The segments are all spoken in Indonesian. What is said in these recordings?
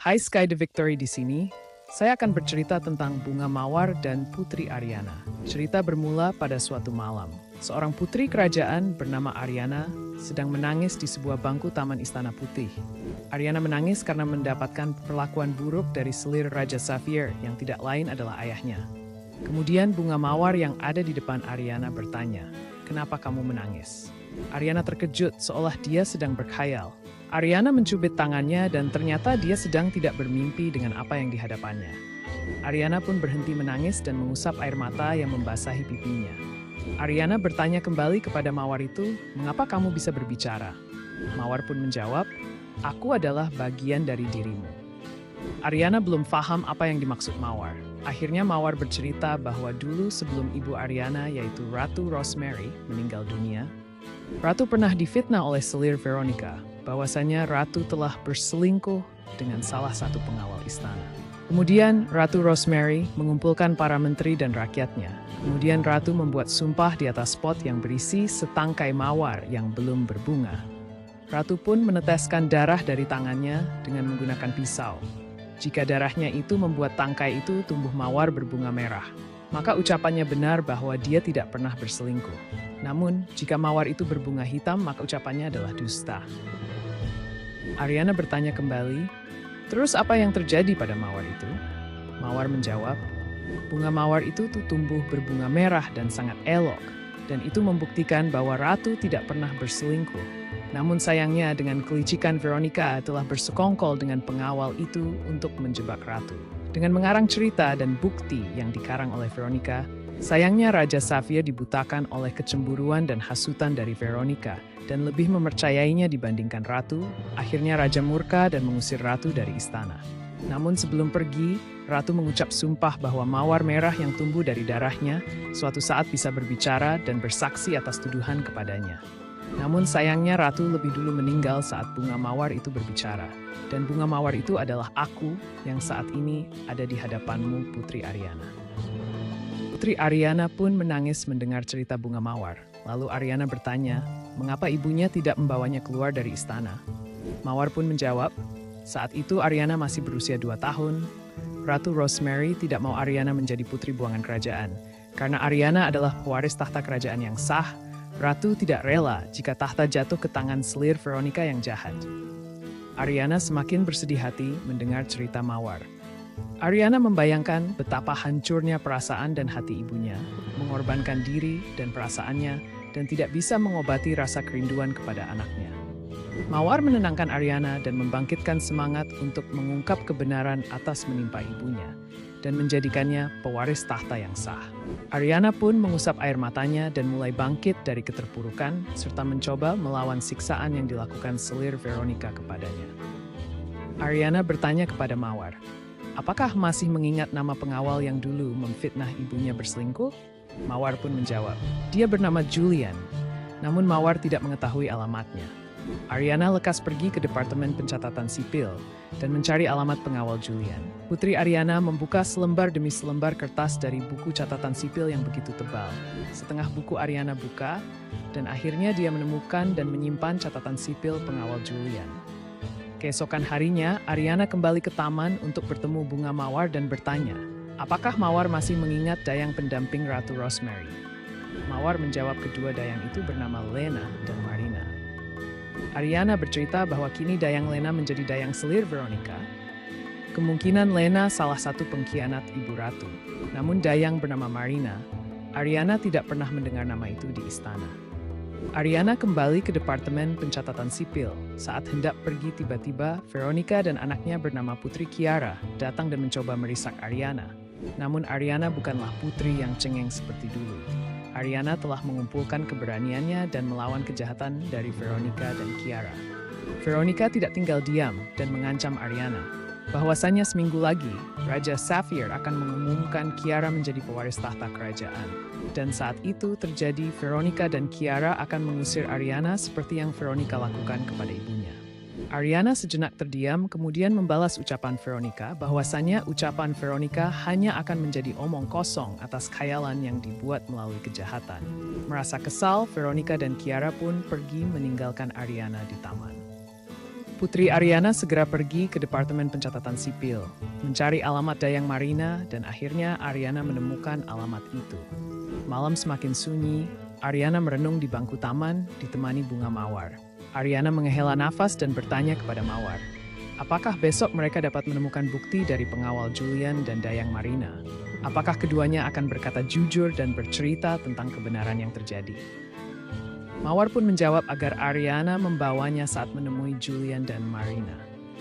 Hai Sky the Victory di sini. Saya akan bercerita tentang Bunga Mawar dan Putri Aryana. Cerita bermula pada suatu malam. Seorang putri kerajaan bernama Aryana sedang menangis di sebuah bangku taman Istana Putih. Aryana menangis karena mendapatkan perlakuan buruk dari selir Raja Saphir yang tidak lain adalah ayahnya. Kemudian Bunga Mawar yang ada di depan Aryana bertanya, "Kenapa kamu menangis?" Aryana terkejut seolah dia sedang berkhayal. Aryana mencubit tangannya dan ternyata dia sedang tidak bermimpi dengan apa yang dihadapannya. Aryana pun berhenti menangis dan mengusap air mata yang membasahi pipinya. Aryana bertanya kembali kepada Mawar itu, "Mengapa kamu bisa berbicara?" Mawar pun menjawab, "Aku adalah bagian dari dirimu." Aryana belum paham apa yang dimaksud Mawar. Akhirnya Mawar bercerita bahwa dulu sebelum ibu Aryana yaitu Ratu Rosemary meninggal dunia, Ratu pernah difitnah oleh selir Veronica, bahwasanya Ratu telah berselingkuh dengan salah satu pengawal istana. Kemudian Ratu Rosemary mengumpulkan para menteri dan rakyatnya. Kemudian Ratu membuat sumpah di atas pot yang berisi setangkai mawar yang belum berbunga. Ratu pun meneteskan darah dari tangannya dengan menggunakan pisau. Jika darahnya itu membuat tangkai itu tumbuh mawar berbunga merah, maka ucapannya benar bahwa dia tidak pernah berselingkuh. Namun, jika mawar itu berbunga hitam, maka ucapannya adalah dusta. Aryana bertanya kembali, "Terus apa yang terjadi pada mawar itu?" Mawar menjawab, "Bunga mawar itu tuh tumbuh berbunga merah dan sangat elok, dan itu membuktikan bahwa Ratu tidak pernah berselingkuh. Namun sayangnya dengan kelicikan Veronica telah bersekongkol dengan pengawal itu untuk menjebak Ratu. Dengan mengarang cerita dan bukti yang dikarang oleh Veronica, sayangnya Raja Saphir dibutakan oleh kecemburuan dan hasutan dari Veronica dan lebih mempercayainya dibandingkan Ratu. Akhirnya Raja murka dan mengusir Ratu dari istana. Namun sebelum pergi, Ratu mengucap sumpah bahwa mawar merah yang tumbuh dari darahnya suatu saat bisa berbicara dan bersaksi atas tuduhan kepadanya. Namun sayangnya Ratu lebih dulu meninggal saat bunga mawar itu berbicara. Dan bunga mawar itu adalah aku yang saat ini ada di hadapanmu, Putri Aryana." Putri Aryana pun menangis mendengar cerita bunga mawar. Lalu Aryana bertanya, mengapa ibunya tidak membawanya keluar dari istana? Mawar pun menjawab, saat itu Aryana masih berusia 2 tahun. Ratu Rosemary tidak mau Aryana menjadi putri buangan kerajaan. Karena Aryana adalah pewaris tahta kerajaan yang sah, Ratu tidak rela jika tahta jatuh ke tangan selir Veronica yang jahat. Aryana semakin bersedih hati mendengar cerita Mawar. Aryana membayangkan betapa hancurnya perasaan dan hati ibunya, mengorbankan diri dan perasaannya, dan tidak bisa mengobati rasa kerinduan kepada anaknya. Mawar menenangkan Aryana dan membangkitkan semangat untuk mengungkap kebenaran atas menimpa ibunya, dan menjadikannya pewaris tahta yang sah. Aryana pun mengusap air matanya dan mulai bangkit dari keterpurukan, serta mencoba melawan siksaan yang dilakukan selir Veronica kepadanya. Aryana bertanya kepada Mawar, apakah masih mengingat nama pengawal yang dulu memfitnah ibunya berselingkuh? Mawar pun menjawab, dia bernama Julian. Namun Mawar tidak mengetahui alamatnya. Aryana lekas pergi ke Departemen Pencatatan Sipil dan mencari alamat pengawal Julian. Putri Aryana membuka selembar demi selembar kertas dari buku catatan sipil yang begitu tebal. Setengah buku Aryana buka, dan akhirnya dia menemukan dan menyimpan catatan sipil pengawal Julian. Keesokan harinya, Aryana kembali ke taman untuk bertemu Bunga Mawar dan bertanya, apakah Mawar masih mengingat dayang pendamping Ratu Rosemary? Mawar menjawab kedua dayang itu bernama Lena dan Marina. Aryana bercerita bahwa kini dayang Lena menjadi dayang selir Veronica. Kemungkinan Lena salah satu pengkhianat ibu ratu. Namun dayang bernama Marina, Aryana tidak pernah mendengar nama itu di istana. Aryana kembali ke Departemen Pencatatan Sipil. Saat hendak pergi tiba-tiba, Veronica dan anaknya bernama Putri Kiara datang dan mencoba merisak Aryana. Namun Aryana bukanlah putri yang cengeng seperti dulu. Aryana telah mengumpulkan keberaniannya dan melawan kejahatan dari Veronica dan Kiara. Veronica tidak tinggal diam dan mengancam Aryana, bahwasanya seminggu lagi, Raja Saphir akan mengumumkan Kiara menjadi pewaris tahta kerajaan. Dan saat itu terjadi, Veronica dan Kiara akan mengusir Aryana seperti yang Veronica lakukan kepada ibunya. Aryana sejenak terdiam, kemudian membalas ucapan Veronica bahwasanya ucapan Veronica hanya akan menjadi omong kosong atas khayalan yang dibuat melalui kejahatan. Merasa kesal, Veronica dan Kiara pun pergi meninggalkan Aryana di taman. Putri Ariana segera pergi ke Departemen Pencatatan Sipil, mencari alamat Dayang Marina, dan akhirnya Ariana menemukan alamat itu. Malam semakin sunyi, Ariana merenung di bangku taman, ditemani bunga mawar. Ariana menghela nafas dan bertanya kepada Mawar, apakah besok mereka dapat menemukan bukti dari pengawal Julian dan Dayang Marina? Apakah keduanya akan berkata jujur dan bercerita tentang kebenaran yang terjadi? Mawar pun menjawab agar Ariana membawanya saat menemui Julian dan Marina.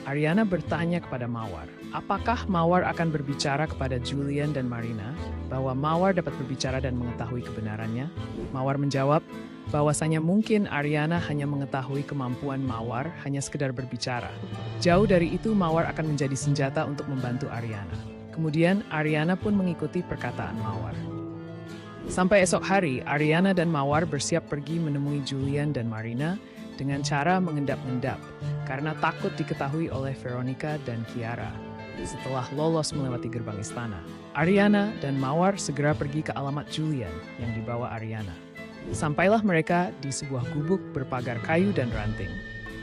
Ariana bertanya kepada Mawar, apakah Mawar akan berbicara kepada Julian dan Marina bahwa Mawar dapat berbicara dan mengetahui kebenarannya? Mawar menjawab bahwasanya mungkin Ariana hanya mengetahui kemampuan Mawar hanya sekedar berbicara. Jauh dari itu, Mawar akan menjadi senjata untuk membantu Ariana. Kemudian Ariana pun mengikuti perkataan Mawar. Sampai esok hari, Ariana dan Mawar bersiap pergi menemui Julian dan Marina dengan cara mengendap-endap karena takut diketahui oleh Veronica dan Kiara. Setelah lolos melewati gerbang istana, Ariana dan Mawar segera pergi ke alamat Julian yang dibawa Ariana. Sampailah mereka di sebuah gubuk berpagar kayu dan ranting.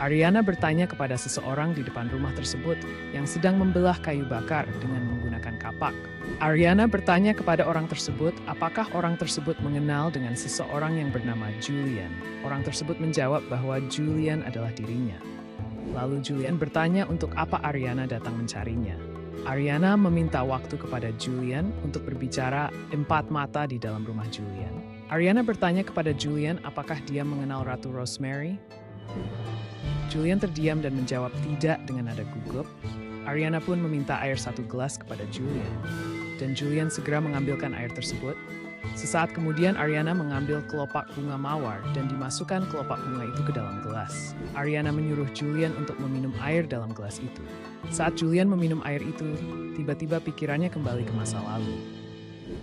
Ariana bertanya kepada seseorang di depan rumah tersebut yang sedang membelah kayu bakar dengan menggunakan kapak. Ariana bertanya kepada orang tersebut apakah orang tersebut mengenal dengan seseorang yang bernama Julian. Orang tersebut menjawab bahwa Julian adalah dirinya. Lalu Julian bertanya untuk apa Ariana datang mencarinya. Ariana meminta waktu kepada Julian untuk berbicara 4 mata di dalam rumah Julian. Ariana bertanya kepada Julian apakah dia mengenal Ratu Rosemary. Julian terdiam dan menjawab tidak dengan nada gugup. Ariana pun meminta air 1 gelas kepada Julian. Dan Julian segera mengambilkan air tersebut. Sesaat kemudian Ariana mengambil kelopak bunga mawar dan dimasukkan kelopak bunga itu ke dalam gelas. Ariana menyuruh Julian untuk meminum air dalam gelas itu. Saat Julian meminum air itu, tiba-tiba pikirannya kembali ke masa lalu,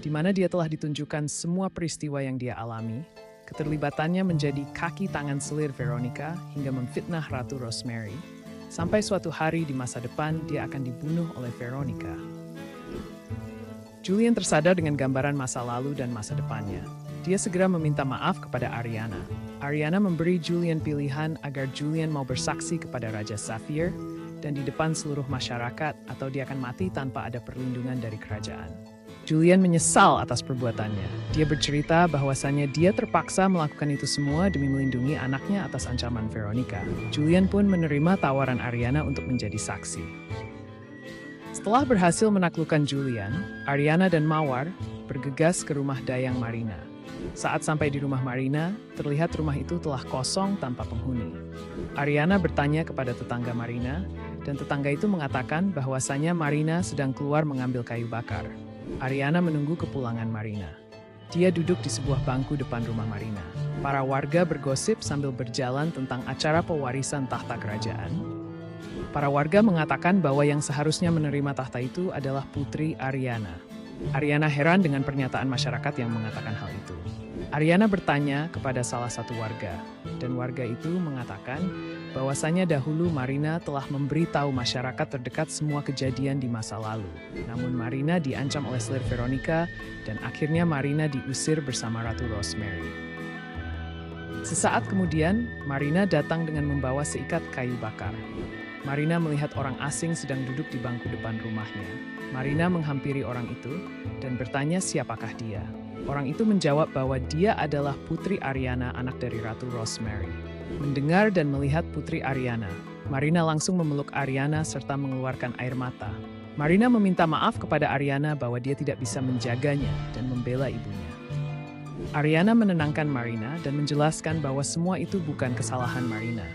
di mana dia telah ditunjukkan semua peristiwa yang dia alami. Keterlibatannya menjadi kaki tangan selir Veronica hingga memfitnah Ratu Rosemary. Sampai suatu hari di masa depan dia akan dibunuh oleh Veronica. Julian tersadar dengan gambaran masa lalu dan masa depannya. Dia segera meminta maaf kepada Ariana. Ariana memberi Julian pilihan agar Julian mau bersaksi kepada Raja Saphir dan di depan seluruh masyarakat atau dia akan mati tanpa ada perlindungan dari kerajaan. Julian menyesal atas perbuatannya. Dia bercerita bahwasannya dia terpaksa melakukan itu semua demi melindungi anaknya atas ancaman Veronica. Julian pun menerima tawaran Ariana untuk menjadi saksi. Setelah berhasil menaklukkan Julian, Ariana dan Mawar bergegas ke rumah Dayang Marina. Saat sampai di rumah Marina, terlihat rumah itu telah kosong tanpa penghuni. Ariana bertanya kepada tetangga Marina, dan tetangga itu mengatakan bahwasanya Marina sedang keluar mengambil kayu bakar. Ariana menunggu kepulangan Marina. Dia duduk di sebuah bangku depan rumah Marina. Para warga bergosip sambil berjalan tentang acara pewarisan tahta kerajaan. Para warga mengatakan bahwa yang seharusnya menerima tahta itu adalah Putri Ariana. Ariana heran dengan pernyataan masyarakat yang mengatakan hal itu. Ariana bertanya kepada salah satu warga, dan warga itu mengatakan bahwasanya dahulu Marina telah memberitahu masyarakat terdekat semua kejadian di masa lalu. Namun Marina diancam oleh selir Veronica dan akhirnya Marina diusir bersama Ratu Rosemary. Sesaat kemudian, Marina datang dengan membawa seikat kayu bakar. Marina melihat orang asing sedang duduk di bangku depan rumahnya. Marina menghampiri orang itu dan bertanya siapakah dia. Orang itu menjawab bahwa dia adalah Putri Ariana, anak dari Ratu Rosemary. Mendengar dan melihat Putri Ariana, Marina langsung memeluk Ariana serta mengeluarkan air mata. Marina meminta maaf kepada Ariana bahwa dia tidak bisa menjaganya dan membela ibunya. Ariana menenangkan Marina dan menjelaskan bahwa semua itu bukan kesalahan Marina.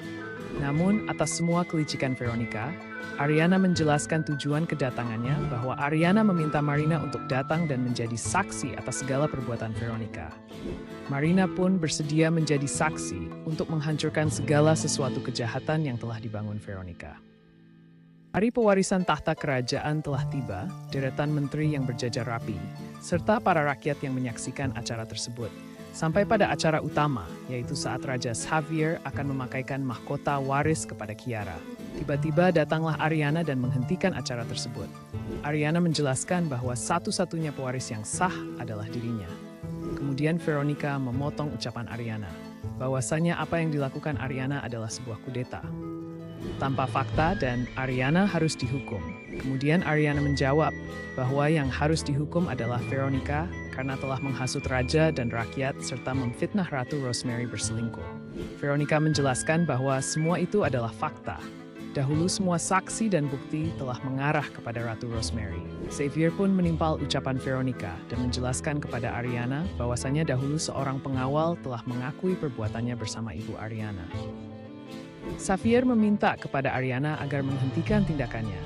Namun, atas semua kelicikan Veronica, Ariana menjelaskan tujuan kedatangannya bahwa Ariana meminta Marina untuk datang dan menjadi saksi atas segala perbuatan Veronica. Marina pun bersedia menjadi saksi untuk menghancurkan segala sesuatu kejahatan yang telah dibangun Veronica. Hari pewarisan tahta kerajaan telah tiba, deretan menteri yang berjajar rapi, serta para rakyat yang menyaksikan acara tersebut. Sampai pada acara utama, yaitu saat Raja Xavier akan memakaikan mahkota waris kepada Kiara. Tiba-tiba datanglah Ariana dan menghentikan acara tersebut. Ariana menjelaskan bahwa satu-satunya pewaris yang sah adalah dirinya. Kemudian Veronica memotong ucapan Ariana, bahwasanya apa yang dilakukan Ariana adalah sebuah kudeta. tanpa fakta dan Ariana harus dihukum. Kemudian Ariana menjawab bahwa yang harus dihukum adalah Veronica karena telah menghasut raja dan rakyat serta memfitnah Ratu Rosemary berselingkuh. Veronica menjelaskan bahwa semua itu adalah fakta. Dahulu semua saksi dan bukti telah mengarah kepada Ratu Rosemary. Xavier pun menimpal ucapan Veronica dan menjelaskan kepada Ariana bahwasanya dahulu seorang pengawal telah mengakui perbuatannya bersama ibu Ariana. Xavier meminta kepada Ariana agar menghentikan tindakannya,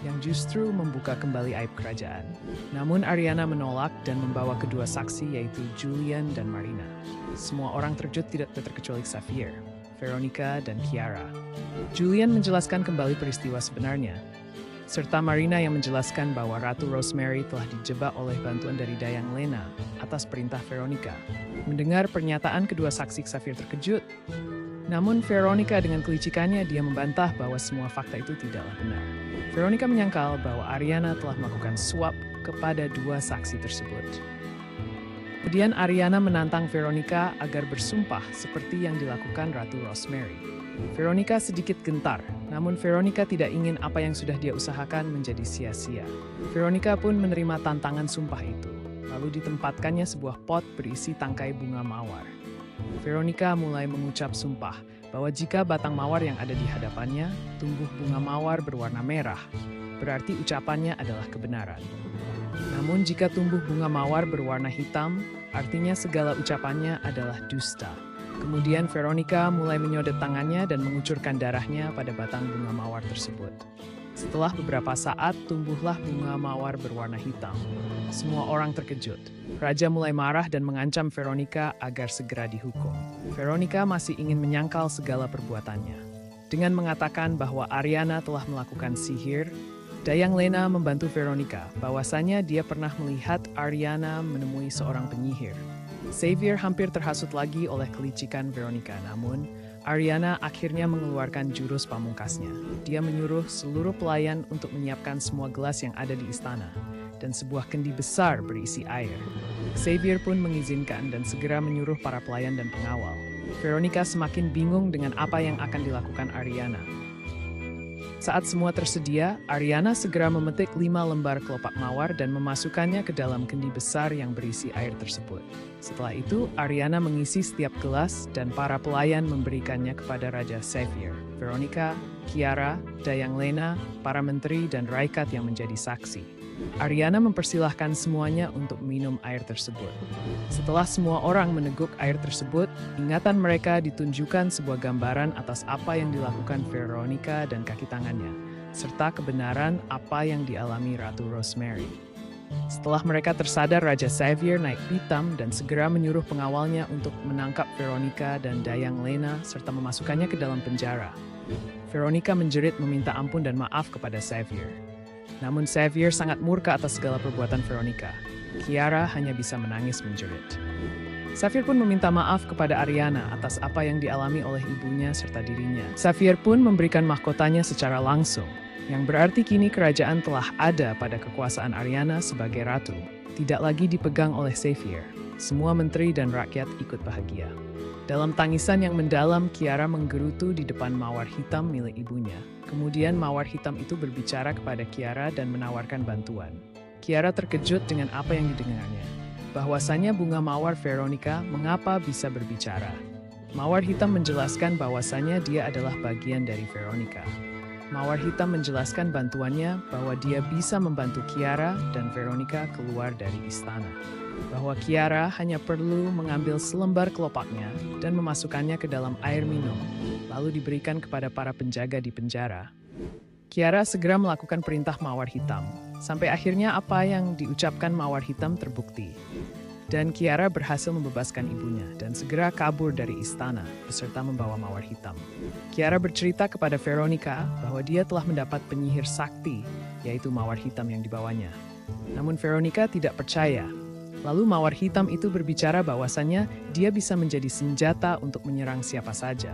yang justru membuka kembali aib kerajaan. Namun Ariana menolak dan membawa kedua saksi yaitu Julian dan Marina. Semua orang terkejut tidak terkecuali Xavier, Veronica, dan Kiara. Julian menjelaskan kembali peristiwa sebenarnya, serta Marina yang menjelaskan bahwa Ratu Rosemary telah dijebak oleh bantuan dari Dayang Lena atas perintah Veronica. Mendengar pernyataan kedua saksi, Xavier terkejut. Namun Veronica dengan kelicikannya dia membantah bahwa semua fakta itu tidaklah benar. Veronica menyangkal bahwa Ariana telah melakukan suap kepada dua saksi tersebut. Kemudian Ariana menantang Veronica agar bersumpah seperti yang dilakukan Ratu Rosemary. Veronica sedikit gentar, namun Veronica tidak ingin apa yang sudah dia usahakan menjadi sia-sia. Veronica pun menerima tantangan sumpah itu, lalu ditempatkannya sebuah pot berisi tangkai bunga mawar. Veronica mulai mengucap sumpah bahwa jika batang mawar yang ada di hadapannya tumbuh bunga mawar berwarna merah, berarti ucapannya adalah kebenaran. Namun jika tumbuh bunga mawar berwarna hitam, artinya segala ucapannya adalah dusta. Kemudian Veronica mulai menyodot tangannya dan mengucurkan darahnya pada batang bunga mawar tersebut. Setelah beberapa saat, tumbuhlah bunga mawar berwarna hitam. Semua orang terkejut. Raja mulai marah dan mengancam Veronica agar segera dihukum. Veronica masih ingin menyangkal segala perbuatannya. Dengan mengatakan bahwa Ariana telah melakukan sihir, Dayang Lena membantu Veronica bahwasanya dia pernah melihat Ariana menemui seorang penyihir. Xavier hampir terhasut lagi oleh kelicikan Veronica, namun Ariana akhirnya mengeluarkan jurus pamungkasnya. Dia menyuruh seluruh pelayan untuk menyiapkan semua gelas yang ada di istana dan sebuah kendi besar berisi air. Xavier pun mengizinkan dan segera menyuruh para pelayan dan pengawal. Veronica semakin bingung dengan apa yang akan dilakukan Ariana. Saat semua tersedia, Ariana segera memetik 5 lembar kelopak mawar dan memasukkannya ke dalam kendi besar yang berisi air tersebut. Setelah itu, Ariana mengisi setiap gelas dan para pelayan memberikannya kepada Raja Xavier, Veronica, Kiara, Dayang Lena, para menteri, dan Raikat yang menjadi saksi. Ariana mempersilahkan semuanya untuk minum air tersebut. Setelah semua orang meneguk air tersebut, ingatan mereka ditunjukkan sebuah gambaran atas apa yang dilakukan Veronica dan kaki tangannya, serta kebenaran apa yang dialami Ratu Rosemary. Setelah mereka tersadar, Raja Xavier naik pitam dan segera menyuruh pengawalnya untuk menangkap Veronica dan Dayang Lena serta memasukkannya ke dalam penjara. Veronica menjerit meminta ampun dan maaf kepada Xavier. Namun Xavier sangat murka atas segala perbuatan Veronica. Kiara hanya bisa menangis menjerit. Xavier pun meminta maaf kepada Ariana atas apa yang dialami oleh ibunya serta dirinya. Xavier pun memberikan mahkotanya secara langsung, yang berarti kini kerajaan telah ada pada kekuasaan Ariana sebagai ratu, tidak lagi dipegang oleh Xavier. Semua menteri dan rakyat ikut bahagia. Dalam tangisan yang mendalam, Kiara menggerutu di depan mawar hitam milik ibunya. Kemudian mawar hitam itu berbicara kepada Kiara dan menawarkan bantuan. Kiara terkejut dengan apa yang didengarnya. Bahwasanya bunga mawar Veronica mengapa bisa berbicara. Mawar hitam menjelaskan bahwasanya dia adalah bagian dari Veronica. Mawar hitam menjelaskan bantuannya bahwa dia bisa membantu Kiara dan Veronica keluar dari istana. Bahwa Kiara hanya perlu mengambil selembar kelopaknya dan memasukkannya ke dalam air minum, lalu diberikan kepada para penjaga di penjara. Kiara segera melakukan perintah mawar hitam, sampai akhirnya apa yang diucapkan mawar hitam terbukti. Dan Kiara berhasil membebaskan ibunya dan segera kabur dari istana beserta membawa mawar hitam. Kiara bercerita kepada Veronica bahwa dia telah mendapat penyihir sakti, yaitu mawar hitam yang dibawanya. Namun Veronica tidak percaya. Lalu mawar hitam itu berbicara bahwasannya dia bisa menjadi senjata untuk menyerang siapa saja.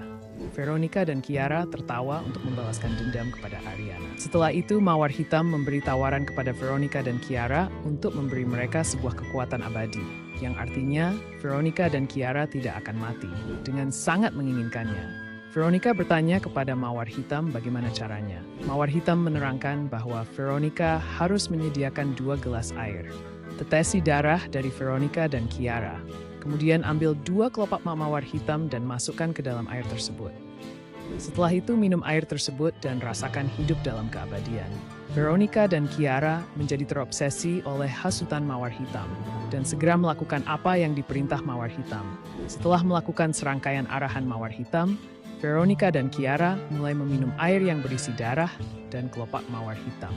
Veronica dan Kiara tertawa untuk membalaskan dendam kepada Ariana. Setelah itu, mawar hitam memberi tawaran kepada Veronica dan Kiara untuk memberi mereka sebuah kekuatan abadi, yang artinya Veronica dan Kiara tidak akan mati. Dengan sangat menginginkannya, Veronica bertanya kepada Mawar Hitam bagaimana caranya. Mawar Hitam menerangkan bahwa Veronica harus menyediakan 2 gelas air. Tetesi darah dari Veronica dan Kiara. Kemudian ambil 2 kelopak mawar hitam dan masukkan ke dalam air tersebut. Setelah itu minum air tersebut dan rasakan hidup dalam keabadian. Veronica dan Kiara menjadi terobsesi oleh hasutan mawar hitam dan segera melakukan apa yang diperintah mawar hitam. Setelah melakukan serangkaian arahan mawar hitam, Veronica dan Kiara mulai meminum air yang berisi darah dan kelopak mawar hitam.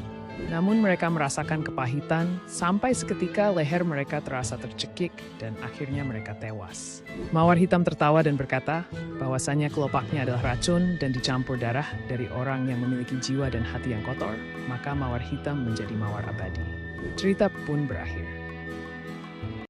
Namun mereka merasakan kepahitan sampai seketika leher mereka terasa tercekik dan akhirnya mereka tewas. Mawar hitam tertawa dan berkata bahwasannya kelopaknya adalah racun dan dicampur darah dari orang yang memiliki jiwa dan hati yang kotor, maka mawar hitam menjadi mawar abadi. Cerita pun berakhir.